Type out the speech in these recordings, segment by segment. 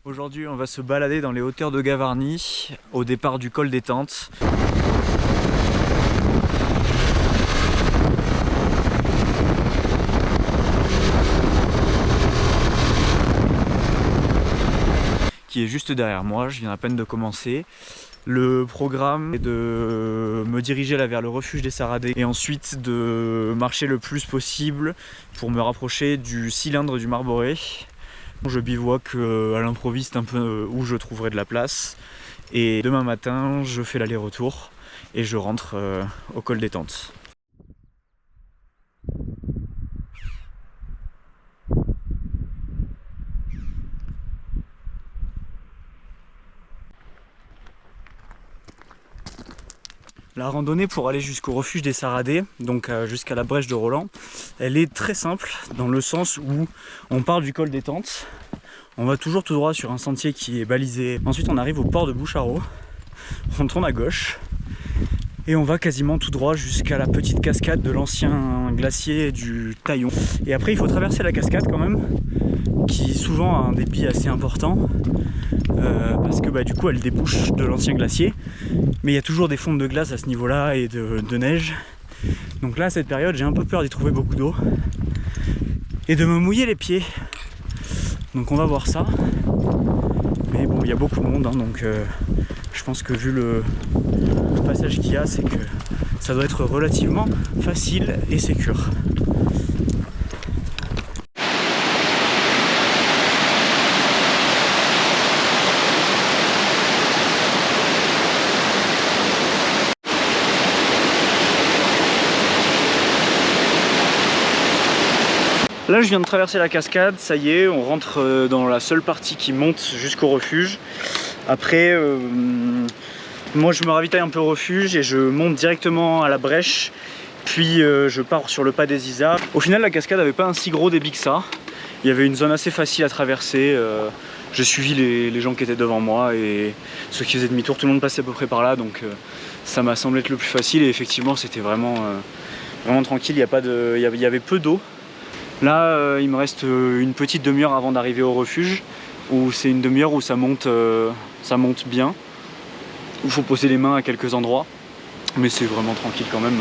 Aujourd'hui, on va se balader dans les hauteurs de Gavarnie, au départ du col des Tentes. Qui est juste derrière moi, je viens à peine de commencer. Le programme est de me diriger là vers le refuge des Saradés et ensuite de marcher le plus possible pour me rapprocher du cylindre du Marboré. Je bivouaque à l'improviste un peu où je trouverai de la place et demain matin je fais l'aller-retour et je rentre au col des Tentes. La randonnée pour aller jusqu'au refuge des Saradés, donc jusqu'à la brèche de Roland, elle est très simple dans le sens où on part du col des Tentes, on va toujours tout droit sur un sentier qui est balisé. Ensuite on arrive au port de Boucharault, on tourne à gauche et on va quasiment tout droit jusqu'à la petite cascade de l'ancien glacier du Taillon. Et après il faut traverser la cascade quand même, qui souvent a un débit assez important. Parce que du coup elle débouche de l'ancien glacier, mais il y a toujours des fonds de glace à ce niveau là et de neige, donc là à cette période j'ai un peu peur d'y trouver beaucoup d'eau et de me mouiller les pieds, donc on va voir ça. Mais bon, il y a beaucoup de monde hein, donc je pense que vu le passage qu'il y a, c'est que ça doit être relativement facile et sécure. Là je viens de traverser la cascade, ça y est, on rentre dans la seule partie qui monte jusqu'au refuge. Après, moi je me ravitaille un peu au refuge et je monte directement à la brèche, puis je pars sur le pas des Isards. Au final la cascade n'avait pas un si gros débit que ça, il y avait une zone assez facile à traverser. J'ai suivi les gens qui étaient devant moi et ceux qui faisaient demi-tour, tout le monde passait à peu près par là, donc ça m'a semblé être le plus facile et effectivement c'était vraiment tranquille, il y avait peu d'eau. Là, il me reste une petite demi-heure avant d'arriver au refuge, où c'est une demi-heure où ça monte bien, où il faut poser les mains à quelques endroits, mais c'est vraiment tranquille quand même,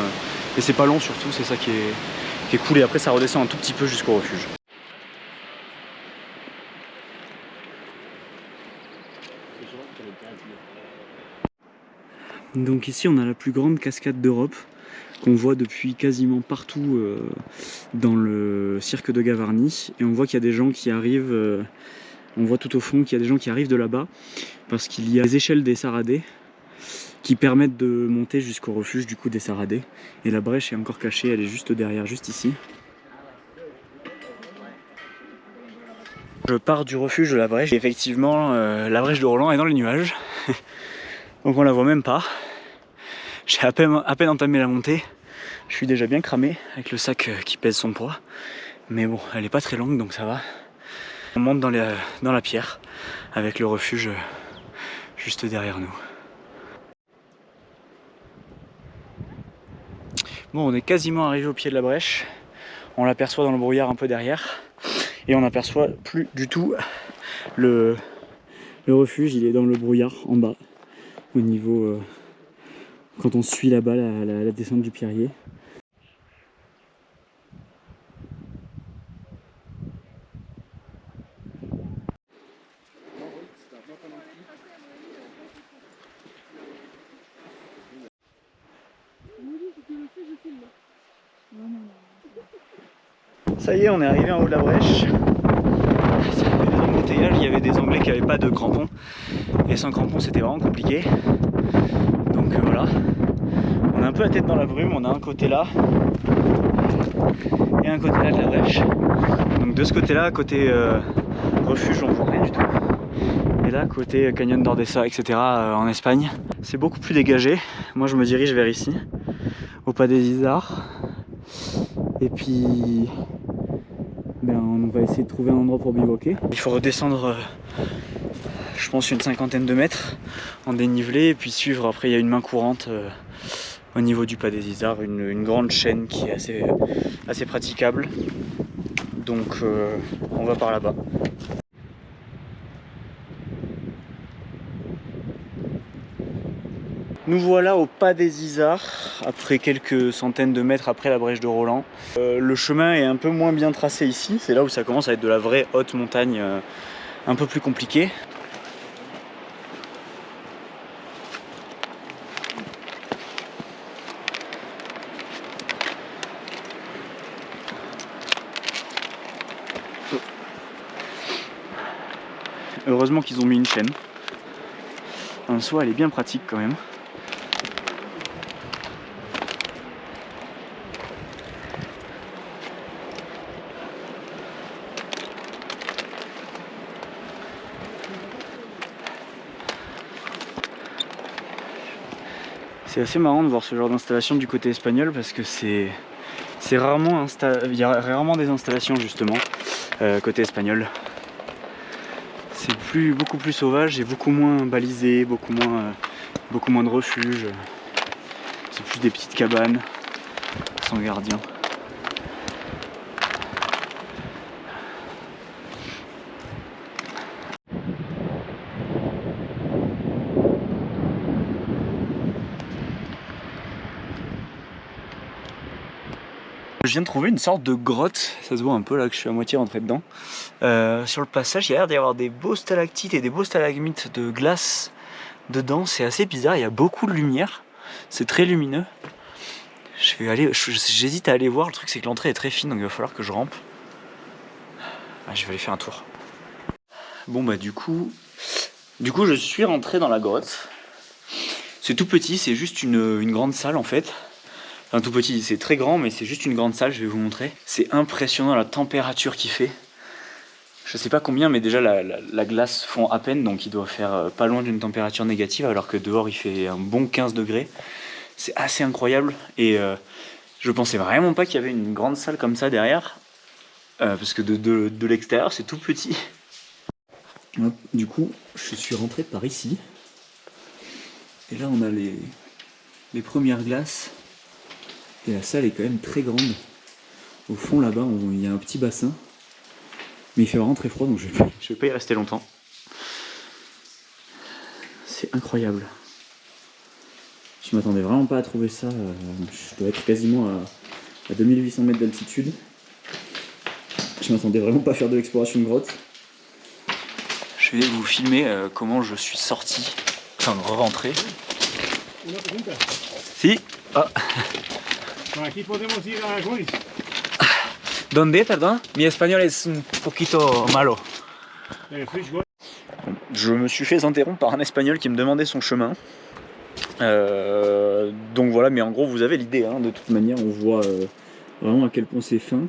et c'est pas long surtout, c'est ça qui est cool, et après ça redescend un tout petit peu jusqu'au refuge. Donc ici on a la plus grande cascade d'Europe, qu'on voit depuis quasiment partout dans le cirque de Gavarnie, et on voit qu'il y a des gens qui arrivent, on voit tout au fond qu'il y a des gens qui arrivent de là-bas, parce qu'il y a des échelles des Saradés qui permettent de monter jusqu'au refuge du coup des Saradés, et la brèche est encore cachée, elle est juste derrière, juste ici. Je pars du refuge de la brèche, et effectivement la brèche de Roland est dans les nuages, donc on la voit même pas. J'ai à peine entamé la montée, je suis déjà bien cramé avec le sac qui pèse son poids, mais bon, elle est pas très longue donc ça va. On monte dans la pierre avec le refuge juste derrière nous. Bon, on est quasiment arrivé au pied de la brèche, on l'aperçoit dans le brouillard un peu derrière et on n'aperçoit plus du tout le refuge, il est dans le brouillard en bas au niveau quand on suit là-bas la descente du Pierrier. Ça y est, on est arrivé en haut de la brèche. Il y avait des Anglais qui n'avaient pas de crampons, et sans crampons c'était vraiment compliqué, donc voilà, on a un peu la tête dans la brume, on a un côté là et un côté là de la brèche, donc de ce côté là, côté refuge, on voit rien du tout, et là côté Canyon d'Ordesa etc. En Espagne, c'est beaucoup plus dégagé. Moi je me dirige vers ici, au pas des Isards, et puis on va essayer de trouver un endroit pour bivouaquer. Il faut redescendre je pense une cinquantaine de mètres en dénivelé, et puis suivre, après il y a une main courante au niveau du pas des Isards, une grande chaîne qui est assez praticable, donc on va par là-bas. Nous voilà au pas des Isards, après quelques centaines de mètres après la brèche de Roland. Le chemin est un peu moins bien tracé ici, c'est là où ça commence à être de la vraie haute montagne un peu plus compliquée. Heureusement qu'ils ont mis une chaîne. En soi, elle est bien pratique quand même. C'est assez marrant de voir ce genre d'installation du côté espagnol parce que rarement il y a rarement des installations justement côté espagnol. C'est beaucoup plus sauvage et beaucoup moins balisé, beaucoup moins de refuges. C'est plus des petites cabanes sans gardien. Je viens de trouver une sorte de grotte, ça se voit un peu là que je suis à moitié rentré dedans. Sur le passage, il y a l'air d'y avoir des beaux stalactites et des beaux stalagmites de glace dedans. C'est assez bizarre, il y a beaucoup de lumière, c'est très lumineux. J'hésite à aller voir, le truc c'est que l'entrée est très fine donc il va falloir que je rampe. Je vais aller faire un tour. Bon bah du coup je suis rentré dans la grotte. C'est tout petit, c'est juste une grande salle en fait. Enfin tout petit, c'est très grand mais c'est juste une grande salle, je vais vous montrer. C'est impressionnant la température qu'il fait. Je sais pas combien mais déjà la glace fond à peine donc il doit faire pas loin d'une température négative alors que dehors il fait un bon 15 degrés. C'est assez incroyable et je pensais vraiment pas qu'il y avait une grande salle comme ça derrière. Parce que de l'extérieur c'est tout petit. Du coup je suis rentré par ici. Et là on a les premières glaces. Et la salle est quand même très grande. Au fond là-bas, il y a un petit bassin. Mais il fait vraiment très froid donc je vais pas y rester longtemps. C'est incroyable. Je m'attendais vraiment pas à trouver ça. Je dois être quasiment à 2800 mètres d'altitude. Je m'attendais vraiment pas à faire de l'exploration de grotte. Je vais vous filmer comment je suis sorti. Enfin, rentré. Si. Ah. Aquí podemos ir a Goris. ¿Dónde, perdón? Mi español es un poquito malo. Je me suis fait interrompre par un espagnol qui me demandait son chemin. Donc voilà, mais en gros vous avez l'idée, hein, de toute manière on voit vraiment à quel point c'est fin.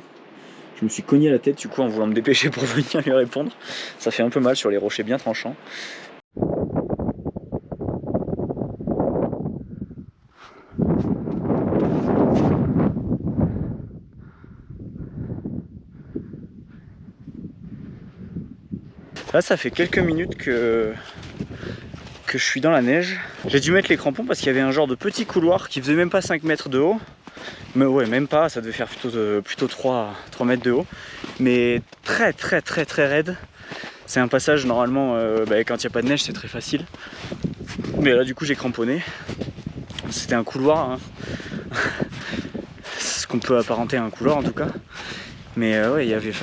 Je me suis cogné la tête du coup en voulant me dépêcher pour venir lui répondre. Ça fait un peu mal sur les rochers bien tranchants. Là ça fait quelques minutes que je suis dans la neige. J'ai dû mettre les crampons parce qu'il y avait un genre de petit couloir qui faisait même pas 5 mètres de haut. Mais ouais, même pas, ça devait faire plutôt 3 mètres de haut. Mais très raide. C'est un passage normalement, quand il n'y a pas de neige c'est très facile. Mais là du coup j'ai cramponné. C'était un couloir, hein. Ce qu'on peut apparenter à un couloir en tout cas. Mais ouais, il y avait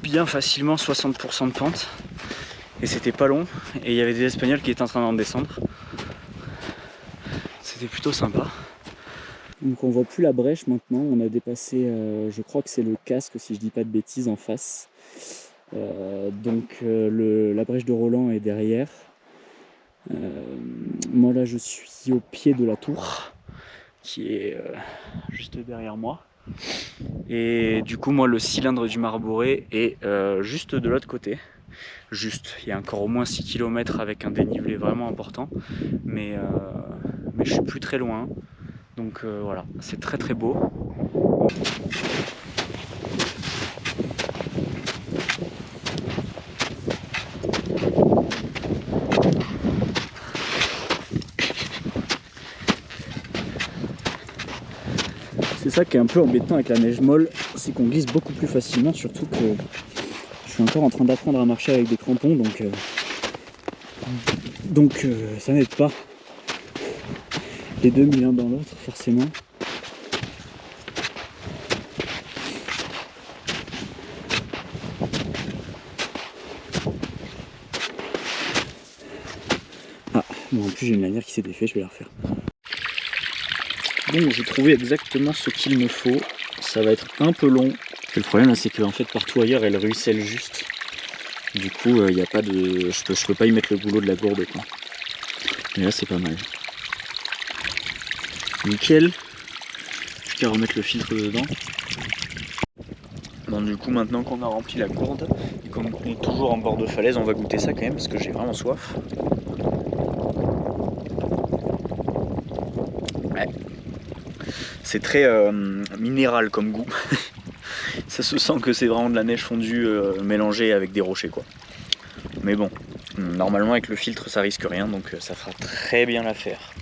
bien facilement 60% de pente. Et c'était pas long. Et il y avait des Espagnols qui étaient en train d'en descendre. C'était plutôt sympa. Donc on voit plus la brèche maintenant. On a dépassé, je crois que c'est le casque si je dis pas de bêtises en face. La brèche de Roland est derrière. Moi là je suis au pied de la tour qui est juste derrière moi. Et du coup moi le cylindre du Marboré est juste de l'autre côté. Il y a encore au moins 6 km avec un dénivelé vraiment important. Mais je suis plus très loin. Donc voilà, c'est très beau. C'est ça qui est un peu embêtant avec la neige molle, c'est qu'on glisse beaucoup plus facilement, surtout que je suis encore en train d'apprendre à marcher avec des crampons, donc Donc ça n'aide pas. Les deux mis l'un dans l'autre forcément. Ah, bon, en plus j'ai une lanière qui s'est défaite, je vais la refaire. Bon, j'ai trouvé exactement ce qu'il me faut. Ça va être un peu long. Le problème c'est que en fait partout ailleurs elle ruisselle juste. Du coup il n'y a pas de. Je peux pas y mettre le boulot de la gourde quoi. Mais là c'est pas mal. Nickel. Plus qu'à remettre le filtre dedans. Bon du coup maintenant qu'on a rempli la gourde et qu'on est toujours en bord de falaise, on va goûter ça quand même parce que j'ai vraiment soif. Ouais. C'est très minéral comme goût. Ça se sent que c'est vraiment de la neige fondue mélangée avec des rochers quoi. Mais bon, normalement avec le filtre ça risque rien donc ça fera très bien l'affaire.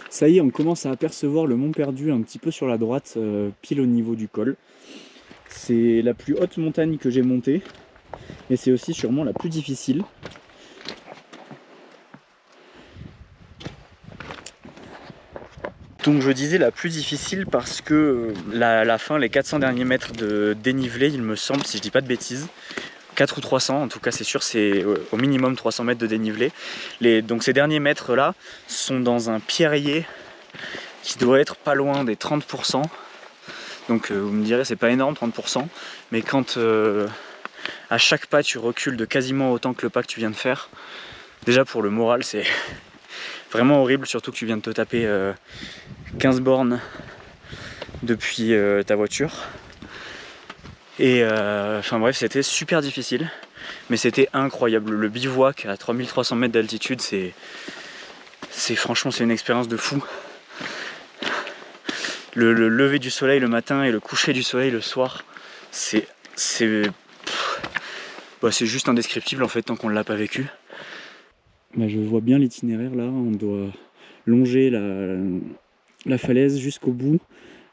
Ça y est, on commence à apercevoir le mont Perdu un petit peu sur la droite, pile au niveau du col. C'est la plus haute montagne que j'ai montée et c'est aussi sûrement la plus difficile. Donc je disais la plus difficile parce que la fin, les 400 derniers mètres de dénivelé, il me semble, si je dis pas de bêtises, 4 ou 300, en tout cas c'est sûr, c'est au minimum 300 mètres de dénivelé. Donc ces derniers mètres là sont dans un pierrier qui doit être pas loin des 30%. Donc vous me direz c'est pas énorme 30%, mais quand à chaque pas tu recules de quasiment autant que le pas que tu viens de faire, déjà pour le moral c'est vraiment horrible, surtout que tu viens de te taper 15 bornes depuis ta voiture. Et enfin bref, c'était super difficile, mais c'était incroyable. Le bivouac à 3300 mètres d'altitude, c'est franchement c'est une expérience de fou. Le lever du soleil le matin et le coucher du soleil le soir, c'est juste indescriptible en fait tant qu'on ne l'a pas vécu. Bah, je vois bien l'itinéraire là, on doit longer la falaise jusqu'au bout.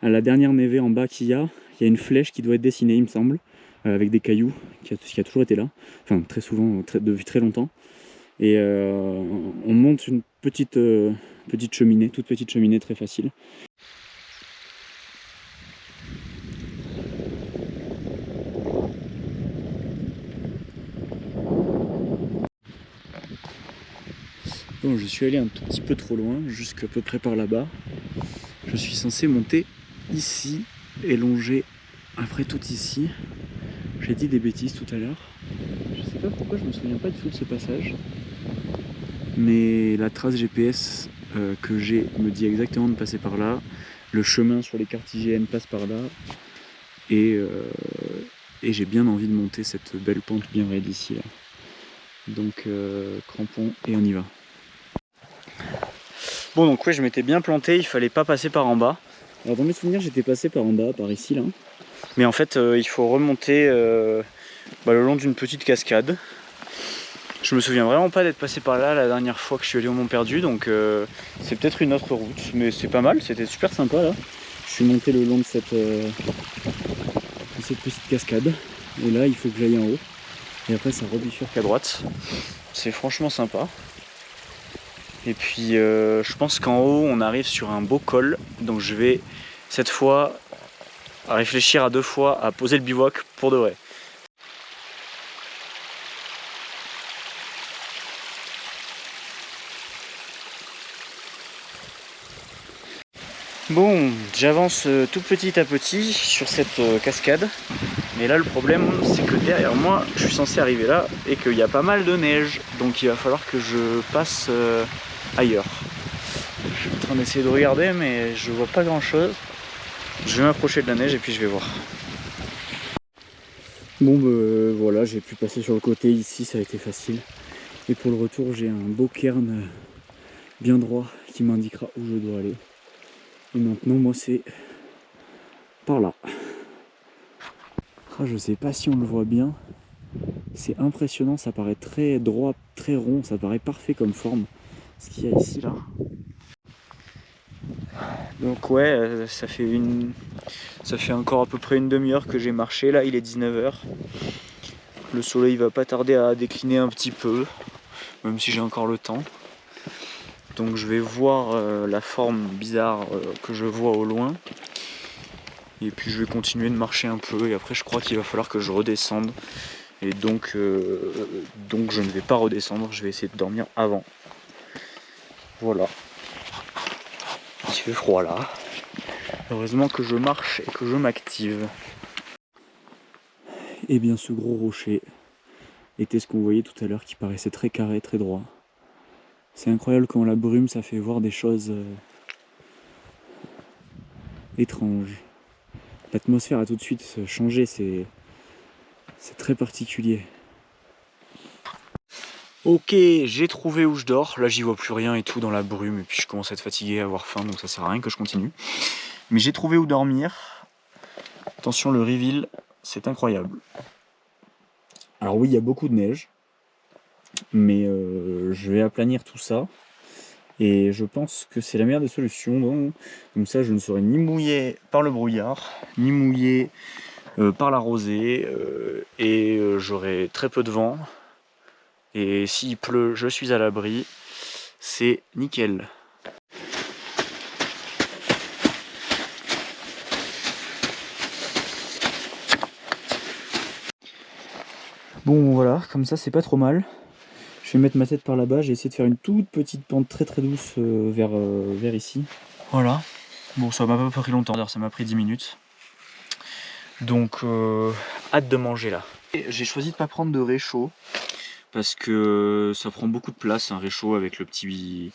À la dernière névée en bas qu'il y a une flèche qui doit être dessinée il me semble, avec des cailloux, qui a toujours été là, enfin très souvent, depuis très longtemps. Et on monte une petite cheminée, toute petite cheminée très facile. Bon, je suis allé un tout petit peu trop loin, jusqu'à peu près par là-bas. Je suis censé monter ici et longer après tout ici. J'ai dit des bêtises tout à l'heure. Je sais pas pourquoi je me souviens pas du tout de ce passage. Mais la trace GPS que j'ai me dit exactement de passer par là. Le chemin sur les cartes IGN passe par là. Et j'ai bien envie de monter cette belle pente bien raide ici là. Donc crampons et on y va. Bon donc ouais, je m'étais bien planté, il fallait pas passer par en bas. Alors dans mes souvenirs j'étais passé par en bas, par ici là. Mais en fait il faut remonter le long d'une petite cascade. Je me souviens vraiment pas d'être passé par là la dernière fois que je suis allé au Mont Perdu, donc c'est peut-être une autre route, mais c'est pas mal, c'était super sympa là. Je suis monté le long de cette petite cascade, et là il faut que j'aille en haut, et après ça rebifurque à droite. C'est franchement sympa. Et puis je pense qu'en haut on arrive sur un beau col, donc je vais cette fois réfléchir à 2 fois à poser le bivouac pour de vrai. Bon, j'avance tout petit à petit sur cette cascade, mais là le problème c'est que derrière moi je suis censé arriver là et qu'il y a pas mal de neige, donc il va falloir que je passe ailleurs. Je suis en train d'essayer de regarder mais je vois pas grand chose. Je vais m'approcher de la neige et puis je vais voir. Bon voilà, j'ai pu passer sur le côté ici, ça a été facile. Et pour le retour j'ai un beau cairn bien droit qui m'indiquera où je dois aller. Et maintenant moi c'est par là. Ah, je sais pas si on le voit bien. C'est impressionnant, ça paraît très droit, très rond, ça paraît parfait comme forme. Ce qu'il y a ici là. Donc ouais, ça fait encore à peu près une demi-heure que j'ai marché, là il est 19 h. Le soleil va pas tarder à décliner un petit peu. même si j'ai encore le temps. Donc je vais voir la forme bizarre que je vois au loin. Et puis je vais continuer de marcher un peu et après je crois qu'il va falloir que je redescende. Et donc je ne vais pas redescendre, je vais essayer de dormir avant. Voilà. Il fait froid là. Heureusement que je marche et que je m'active. Et bien ce gros rocher était ce qu'on voyait tout à l'heure qui paraissait très carré, très droit. C'est incroyable quand la brume ça fait voir des choses étranges. L'atmosphère a tout de suite changé, c'est très particulier. Ok, j'ai trouvé où je dors. Là, j'y vois plus rien et tout dans la brume. Et puis, je commence à être fatigué, à avoir faim, donc ça sert à rien que je continue. Mais j'ai trouvé où dormir. Attention, le reveal, c'est incroyable. Alors oui, il y a beaucoup de neige. Mais je vais aplanir tout ça. Et je pense que c'est la meilleure des solutions. Donc, comme ça, je ne serai ni mouillé par le brouillard, ni mouillé par la rosée. Et j'aurai très peu de vent. Et s'il pleut, je suis à l'abri. C'est nickel. Bon voilà, comme ça c'est pas trop mal. Je vais mettre ma tête par là-bas, j'ai essayé de faire une toute petite pente très très douce vers ici. Voilà. Bon, ça m'a pas pris longtemps, d'ailleurs ça m'a pris 10 minutes. Donc hâte de manger là. J'ai choisi de pas prendre de réchaud parce que ça prend beaucoup de place un réchaud avec le petit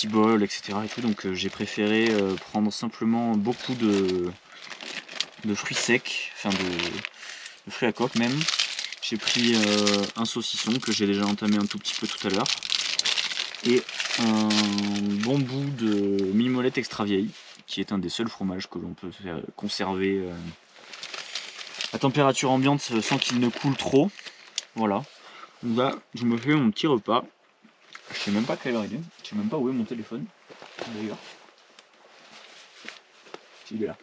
bol, etc. Et tout. Donc j'ai préféré prendre simplement beaucoup de fruits secs, enfin de fruits à coque même. J'ai pris un saucisson que j'ai déjà entamé un tout petit peu tout à l'heure et un bon bout de mimolette extra vieille qui est un des seuls fromages que l'on peut conserver à température ambiante sans qu'il ne coule trop. Voilà. Donc là, je me fais mon petit repas. Je sais même pas quelle heure il est. Je sais même pas où est mon téléphone. D'ailleurs. Il est là.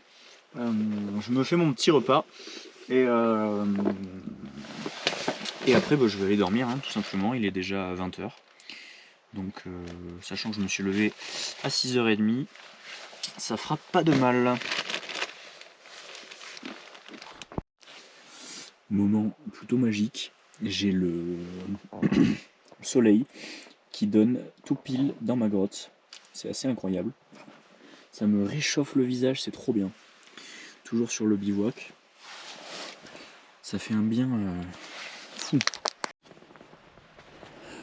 Je me fais mon petit repas et après je vais aller dormir hein, tout simplement. Il est déjà 20h. Donc sachant que je me suis levé à 6h30, ça fera pas de mal. Moment plutôt magique, j'ai le soleil qui donne tout pile dans ma grotte. C'est assez incroyable. Ça me réchauffe le visage, c'est trop bien. Toujours sur le bivouac. Ça fait un bien fou.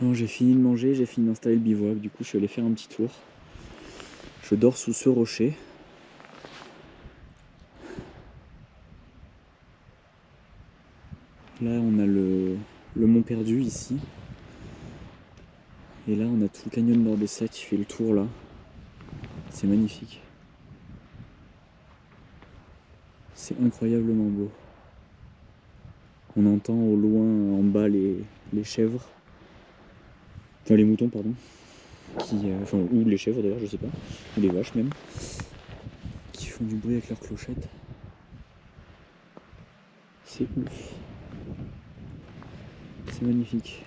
Bon, j'ai fini de manger, j'ai fini d'installer le bivouac, du coup je suis allé faire un petit tour. Je dors sous ce rocher. Là on a le mont Perdu ici. Et là on a tout le canyon d'Ordessa qui fait le tour là. C'est magnifique. C'est incroyablement beau. On entend au loin en bas les chèvres. Enfin les moutons pardon. Ou les chèvres d'ailleurs, je sais pas. Ou les vaches même. Qui font du bruit avec leurs clochettes. C'est ouf. C'est magnifique.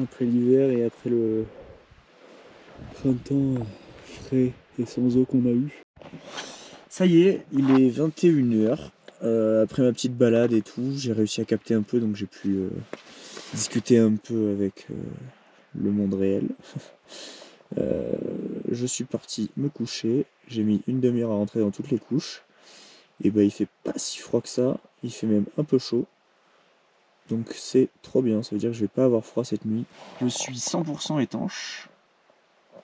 Après l'hiver et après le printemps frais et sans eau qu'on a eu. Ça y est, il est 21h. Après ma petite balade et tout, j'ai réussi à capter un peu, donc j'ai pu discuter un peu avec le monde réel. Je suis parti me coucher, j'ai mis une demi-heure à rentrer dans toutes les couches. Et ben il fait pas si froid que ça, il fait même un peu chaud. Donc c'est trop bien, ça veut dire que je vais pas avoir froid cette nuit. Je suis 100% étanche,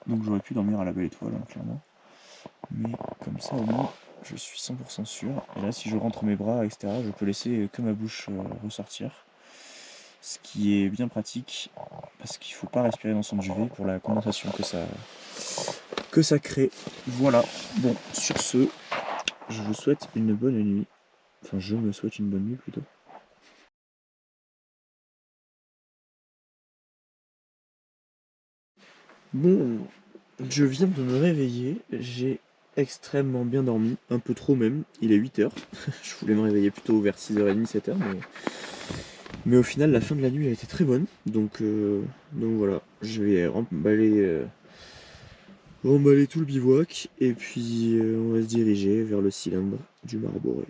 donc j'aurais pu dormir à la belle étoile, hein, clairement. Mais comme ça au moins je suis 100% sûr. Et là si je rentre mes bras, etc., je peux laisser que ma bouche ressortir. Ce qui est bien pratique, parce qu'il faut pas respirer dans son duvet pour la condensation que ça crée. Voilà, bon, sur ce, je vous souhaite une bonne nuit. Enfin, je me souhaite une bonne nuit plutôt. Bon, je viens de me réveiller, j'ai extrêmement bien dormi, un peu trop même, il est 8h. Je voulais me réveiller plutôt vers 6h30, 7h, Mais au final, la fin de la nuit a été très bonne. Donc voilà, je vais remballer tout le bivouac et puis on va se diriger vers le cylindre du Marboré.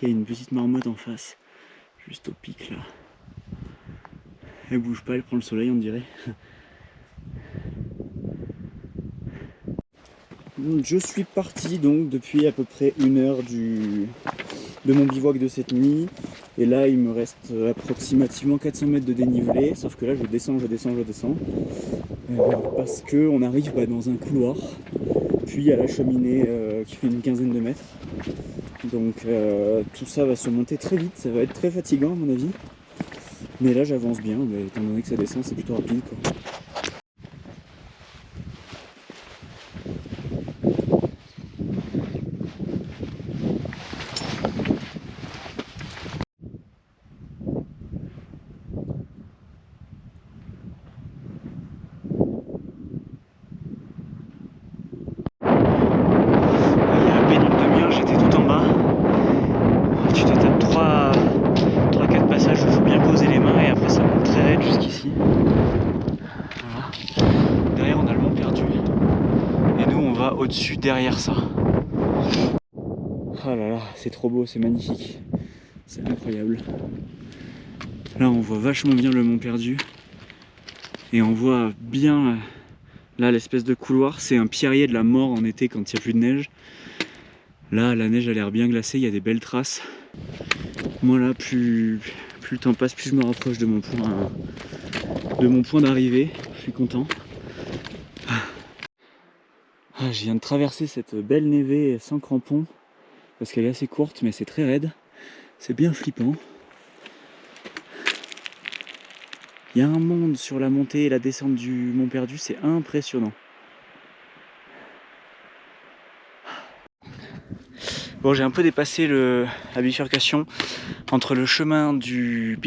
Il y a une petite marmotte en face, juste au pic là. Elle bouge pas, elle prend le soleil on dirait. Je suis parti donc depuis à peu près 1 heure de mon bivouac de cette nuit. Et là il me reste approximativement 400 mètres de dénivelé, sauf que là je descends. Parce qu'on arrive dans un couloir, puis à la cheminée qui fait une quinzaine de mètres. Donc tout ça va se monter très vite, ça va être très fatigant à mon avis. Mais là j'avance bien, étant donné que ça descend c'est plutôt rapide quoi. Au-dessus, derrière ça. Oh là là, c'est trop beau, c'est magnifique. C'est incroyable. Là, on voit vachement bien le Mont Perdu. Et on voit bien, là, l'espèce de couloir. C'est un pierrier de la mort en été quand il n'y a plus de neige. Là, la neige a l'air bien glacée, il y a des belles traces. Moi, là, plus le temps passe, plus je me rapproche de mon point d'arrivée. Je suis content. Ah, je viens de traverser cette belle névée sans crampons parce qu'elle est assez courte mais c'est très raide, c'est bien flippant. Il y a un monde sur la montée et la descente du Mont Perdu, c'est impressionnant. Bon, j'ai un peu dépassé la bifurcation entre le chemin du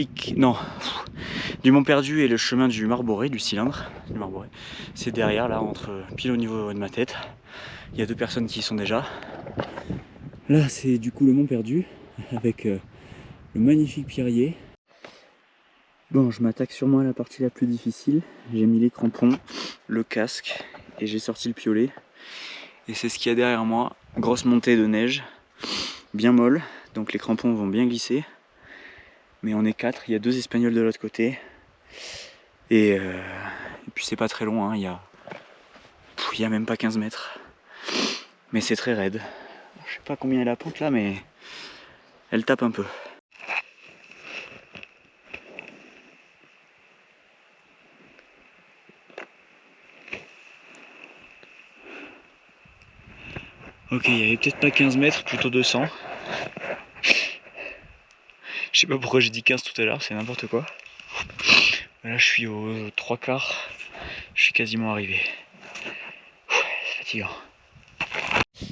Mont Perdu et le chemin du Marboré, du cylindre du Marboré. C'est derrière là, pile au niveau de ma tête. Il y a 2 personnes qui y sont déjà. Là c'est du coup le Mont Perdu avec le magnifique pierrier. Bon, je m'attaque sûrement à la partie la plus difficile. J'ai mis les crampons, le casque et j'ai sorti le piolet. Et c'est ce qu'il y a derrière moi. Grosse montée de neige, bien molle, donc les crampons vont bien glisser. Mais on est 4, il y a 2 Espagnols de l'autre côté. Et puis c'est pas très long, hein. Il y a même pas 15 mètres. Mais c'est très raide. Je sais pas combien est la pente là, mais elle tape un peu. Ok, il y avait peut-être pas 15 mètres, plutôt 200. Je sais pas pourquoi j'ai dit 15 tout à l'heure, c'est n'importe quoi. Là je suis aux 3/4, je suis quasiment arrivé. C'est fatigant.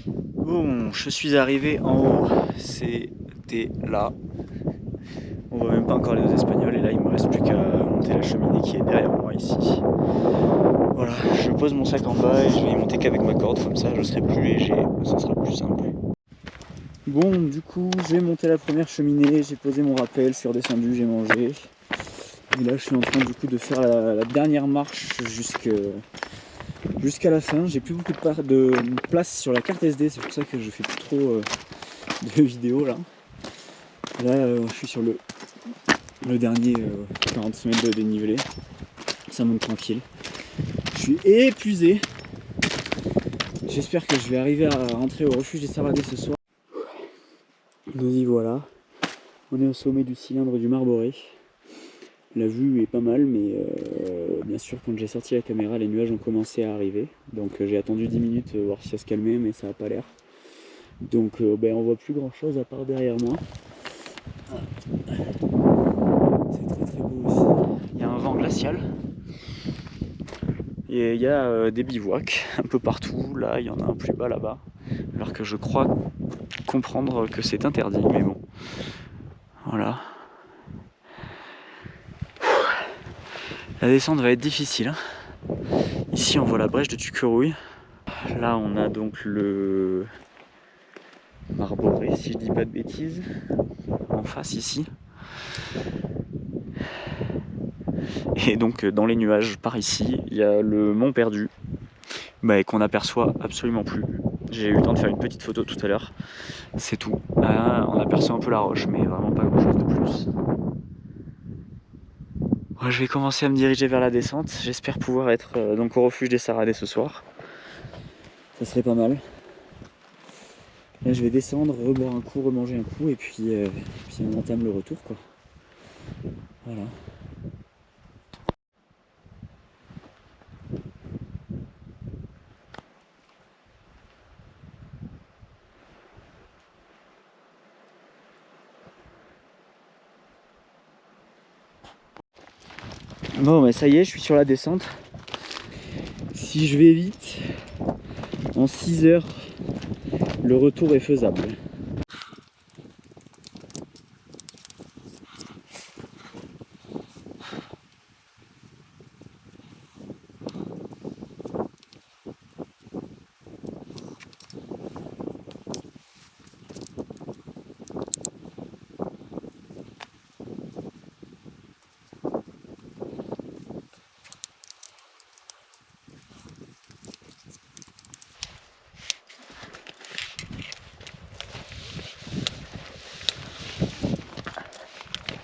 Bon, je suis arrivé en haut, c'était là. On voit même pas encore les 2 Espagnols et là il me reste plus qu'à monter la cheminée qui est derrière moi ici. Voilà, je pose mon sac en bas et je vais y monter qu'avec ma corde, comme ça je serai plus léger, ça sera plus simple. Bon, du coup j'ai monté la première cheminée, j'ai posé mon rappel, je suis redescendu, j'ai mangé. Et là je suis en train du coup de faire la dernière marche jusqu'à la fin. J'ai plus beaucoup de place sur la carte SD, c'est pour ça que je fais plus trop de vidéos là. Là je suis sur le dernier 40 mètres de dénivelé, ça monte tranquille. Je suis épuisé. J'espère que je vais arriver à rentrer au refuge des Saradés ce soir. Nous y voilà. On est au sommet du cylindre du Marboré. La vue est pas mal, mais bien sûr quand j'ai sorti la caméra, les nuages ont commencé à arriver. Donc j'ai attendu 10 minutes voir si ça se calmait, mais ça n'a pas l'air. Donc on voit plus grand chose à part derrière moi. C'est très très beau aussi. Il y a un vent glacial. Et il y a des bivouacs un peu partout. Là, il y en a un plus bas là-bas. Alors que je crois comprendre que c'est interdit, mais bon. Voilà. La descente va être difficile. Hein. Ici, on voit la brèche de Tuquerouille. Là, on a donc le Marboré, si je dis pas de bêtises, en face ici. Et donc dans les nuages par ici, il y a le mont perdu, qu'on n'aperçoit absolument plus. J'ai eu le temps de faire une petite photo tout à l'heure, c'est tout. Ah, on aperçoit un peu la roche, mais vraiment pas grand chose de plus. Ouais, je vais commencer à me diriger vers la descente. J'espère pouvoir être donc au refuge des Saradets ce soir. Ça serait pas mal. Là je vais descendre, reboire un coup, remanger un coup et puis on entame le retour quoi. Voilà. Bon mais ça y est, je suis sur la descente. Si je vais vite, en 6 heures, le retour est faisable.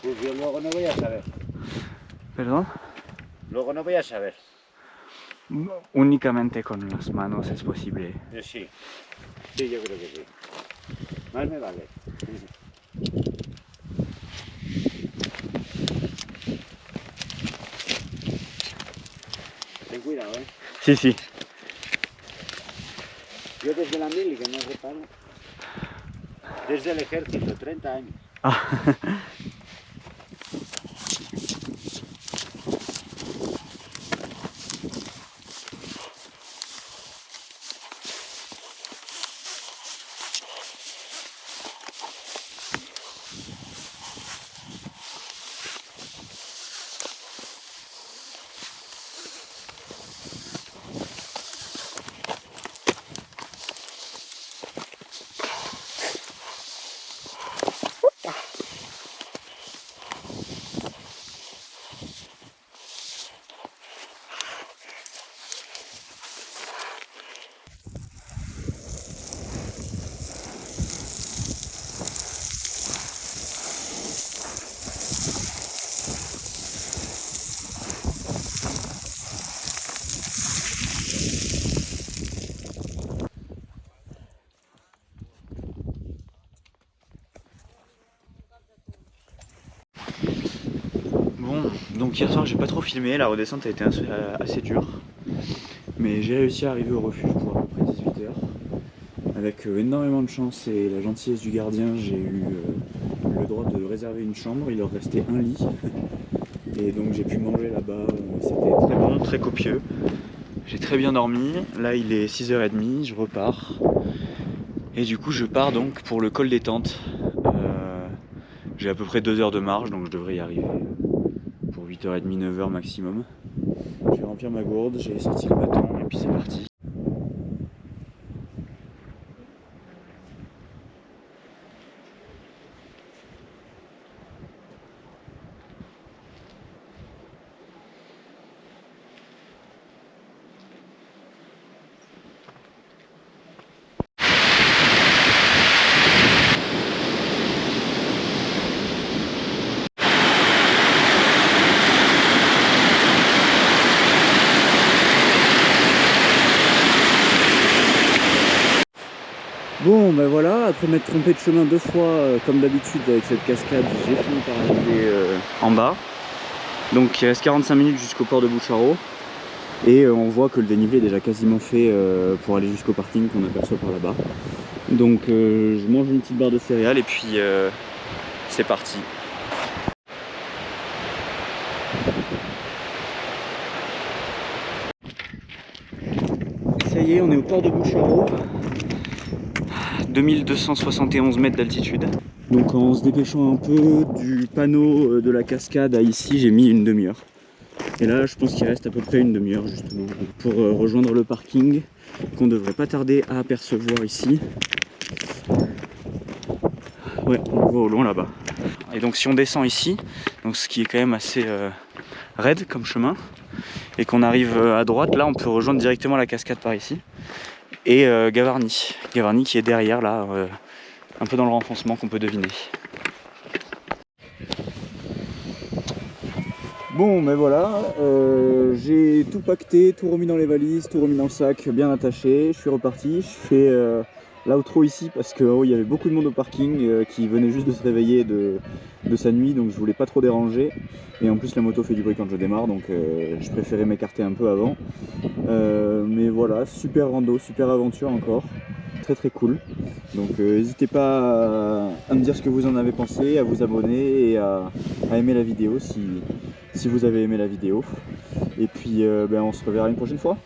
Pues yo luego no voy a saber. ¿Perdón? Luego no voy a saber. Únicamente con las manos es posible. Sí. Sí, yo creo que sí. Más me vale. Ten cuidado, ¿eh? Sí, sí. Yo desde la mili que no reparo. Desde el ejército, 30 años. Ah. Bon, donc hier soir j'ai pas trop filmé, la redescente a été assez dure. Mais j'ai réussi à arriver au refuge pour à peu près 18 h. Avec énormément de chance et la gentillesse du gardien, j'ai eu le droit de réserver une chambre, il leur restait un lit. Et donc j'ai pu manger là-bas, c'était très bon, très copieux. J'ai très bien dormi, là il est 6h30, je repars. Et du coup je pars donc pour le col des Tentes. J'ai à peu près 2 heures de marche, donc je devrais y arriver pour 8h30, 9h maximum. Je vais remplir ma gourde, j'ai sorti le bâton et puis c'est parti. Bon ben voilà, après m'être trompé de chemin 2 fois comme d'habitude avec cette cascade, j'ai fini par arriver en bas. Donc il reste 45 minutes jusqu'au port de Boucharo. Et on voit que le dénivelé est déjà quasiment fait pour aller jusqu'au parking qu'on aperçoit par là-bas. Donc je mange une petite barre de céréales et puis c'est parti. Ça y est, on est au port de Boucharo. 2271 mètres d'altitude. Donc en se dépêchant un peu du panneau de la cascade à ici, j'ai mis une demi-heure. Et là je pense qu'il reste à peu près une demi-heure justement pour rejoindre le parking qu'on devrait pas tarder à apercevoir ici. Ouais, on le voit au loin là-bas. Et donc si on descend ici, donc ce qui est quand même assez raide comme chemin, et qu'on arrive à droite, là on peut rejoindre directement la cascade par ici. Et Gavarnie. Gavarnie qui est derrière là, un peu dans le renfoncement qu'on peut deviner. Bon, mais voilà, j'ai tout pacté, tout remis dans les valises, tout remis dans le sac, bien attaché. Je suis reparti. Je fais l'outro ici parce qu'il y avait beaucoup de monde au parking qui venait juste de se réveiller de sa nuit, donc je voulais pas trop déranger. Et en plus, la moto fait du bruit quand je démarre, donc je préférais m'écarter un peu avant. Mais voilà, super rando, super aventure encore. Très très cool. Donc n'hésitez pas à me dire ce que vous en avez pensé, à vous abonner et à aimer la vidéo si vous avez aimé la vidéo. Et puis on se reverra une prochaine fois.